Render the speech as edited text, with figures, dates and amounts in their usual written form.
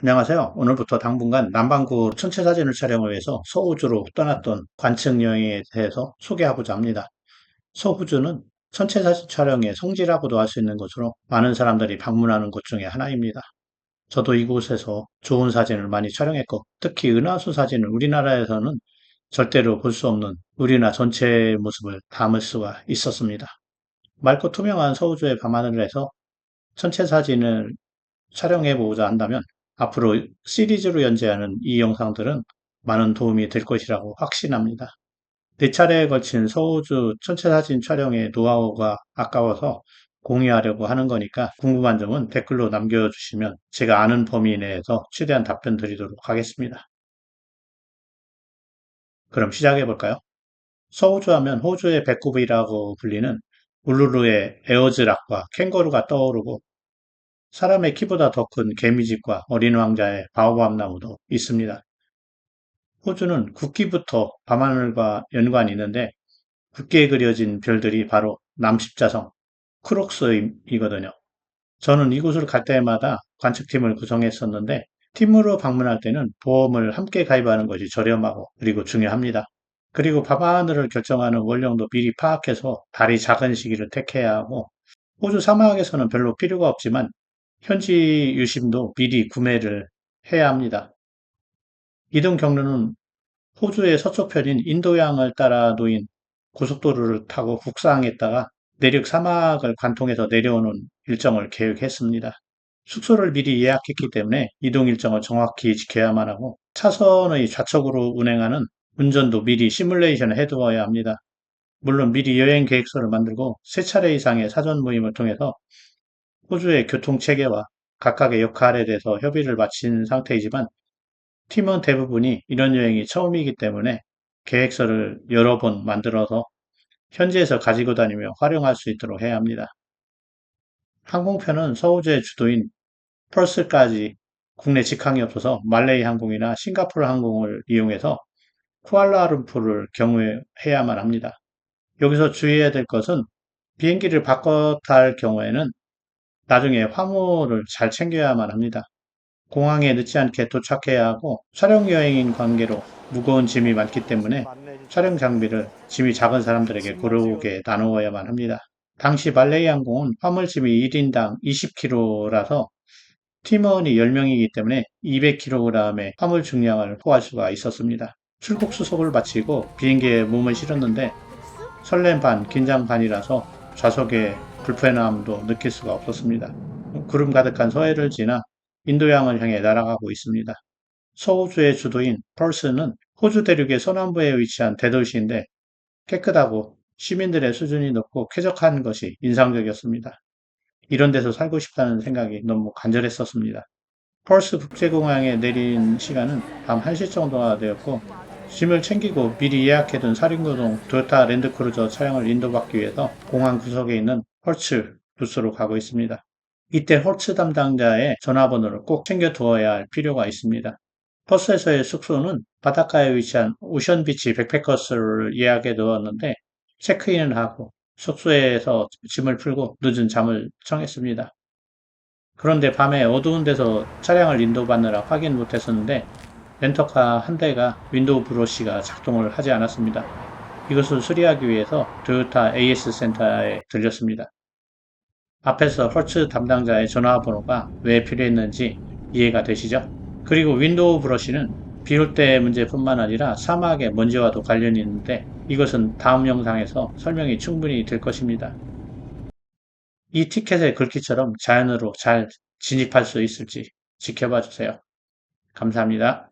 안녕하세요. 오늘부터 당분간 남반구 천체 사진을 촬영을 위해서 서호주로 떠났던 관측 여행에 대해서 소개하고자 합니다. 서호주는 천체 사진 촬영의 성지라고도 할 수 있는 곳으로 많은 사람들이 방문하는 곳 중에 하나입니다. 저도 이곳에서 좋은 사진을 많이 촬영했고, 특히 은하수 사진을 우리나라에서는 절대로 볼 수 없는 우리나라 전체의 모습을 담을 수가 있었습니다. 맑고 투명한 서호주의 밤하늘에서 천체 사진을 촬영해 보고자 한다면 앞으로 시리즈로 연재하는 이 영상들은 많은 도움이 될 것이라고 확신합니다. 네 차례에 걸친 서우주 천체 사진 촬영의 노하우가 아까워서 공유하려고 하는 거니까 궁금한 점은 댓글로 남겨주시면 제가 아는 범위 내에서 최대한 답변 드리도록 하겠습니다. 그럼 시작해 볼까요? 서우주 하면 호주의 배꼽이라고 불리는 울루루의 에어즈락과 캥거루가 떠오르고 사람의 키보다 더 큰 개미집과 어린 왕자의 바오밥 나무도 있습니다. 호주는 국기부터 밤하늘과 연관이 있는데 굵게 그려진 별들이 바로 남십자성, 크록스이거든요. 저는 이곳을 갈 때마다 관측팀을 구성했었는데 팀으로 방문할 때는 보험을 함께 가입하는 것이 저렴하고 그리고 중요합니다. 그리고 밤하늘을 결정하는 원령도 미리 파악해서 달이 작은 시기를 택해야 하고 호주 사막에서는 별로 필요가 없지만 현지 유심도 미리 구매를 해야 합니다. 이동 경로는 호주의 서쪽편인 인도양을 따라 놓인 고속도로를 타고 북상했다가 내륙 사막을 관통해서 내려오는 일정을 계획했습니다. 숙소를 미리 예약했기 때문에 이동 일정을 정확히 지켜야만 하고 차선의 좌측으로 운행하는 운전도 미리 시뮬레이션을 해두어야 합니다. 물론 미리 여행 계획서를 만들고 세 차례 이상의 사전 모임을 통해서 호주의 교통 체계와 각각의 역할에 대해서 협의를 마친 상태이지만 팀원 대부분이 이런 여행이 처음이기 때문에 계획서를 여러 번 만들어서 현지에서 가지고 다니며 활용할 수 있도록 해야 합니다. 항공편은 서우주의 주도인 펄스까지 국내 직항이 없어서 말레이 항공이나 싱가포르 항공을 이용해서 쿠알라룸푸르를 경유해야만 합니다. 여기서 주의해야 될 것은 비행기를 바꿔 탈 경우에는 나중에 화물을 잘 챙겨야만 합니다. 공항에 늦지 않게 도착해야 하고 촬영 여행인 관계로 무거운 짐이 많기 때문에 촬영 장비를 짐이 작은 사람들에게 고르게 나누어야만 합니다. 당시 말레이 항공은 화물짐이 1인당 20kg라서 팀원이 10명이기 때문에 200kg의 화물 중량을 포할 수가 있었습니다. 출국 수속을 마치고 비행기에 몸을 실었는데 설렘 반, 긴장 반이라서 좌석에 불편함도 느낄 수가 없었습니다. 구름 가득한 서해를 지나 인도양을 향해 날아가고 있습니다. 서호주의 주도인 펄스는 호주 대륙의 서남부에 위치한 대도시인데 깨끗하고 시민들의 수준이 높고 쾌적한 것이 인상적이었습니다. 이런 데서 살고 싶다는 생각이 너무 간절했었습니다. 펄스 국제공항에 내린 시간은 밤 1시 정도가 되었고 짐을 챙기고 미리 예약해둔 사륜구동 토요타 랜드크루저 차량을 인도받기 위해서 공항 구석에 있는 헐츠 부스로 가고 있습니다. 이때 헐츠 담당자의 전화번호를 꼭 챙겨두어야 할 필요가 있습니다. 버스에서의 숙소는 바닷가에 위치한 오션비치 백패커스를 예약해 두었는데 체크인을 하고 숙소에서 짐을 풀고 늦은 잠을 청했습니다. 그런데 밤에 어두운 데서 차량을 인도받느라 확인 못했었는데 렌터카 한 대가 윈도우 브러쉬가 작동을 하지 않았습니다. 이것을 수리하기 위해서 토요타 AS 센터에 들렸습니다. 앞에서 헐츠 담당자의 전화번호가 왜 필요했는지 이해가 되시죠? 그리고 윈도우 브러쉬는 비 올 때 문제뿐만 아니라 사막의 먼지와도 관련이 있는데 이것은 다음 영상에서 설명이 충분히 될 것입니다. 이 티켓의 글귀처럼 자연으로 잘 진입할 수 있을지 지켜봐 주세요. 감사합니다.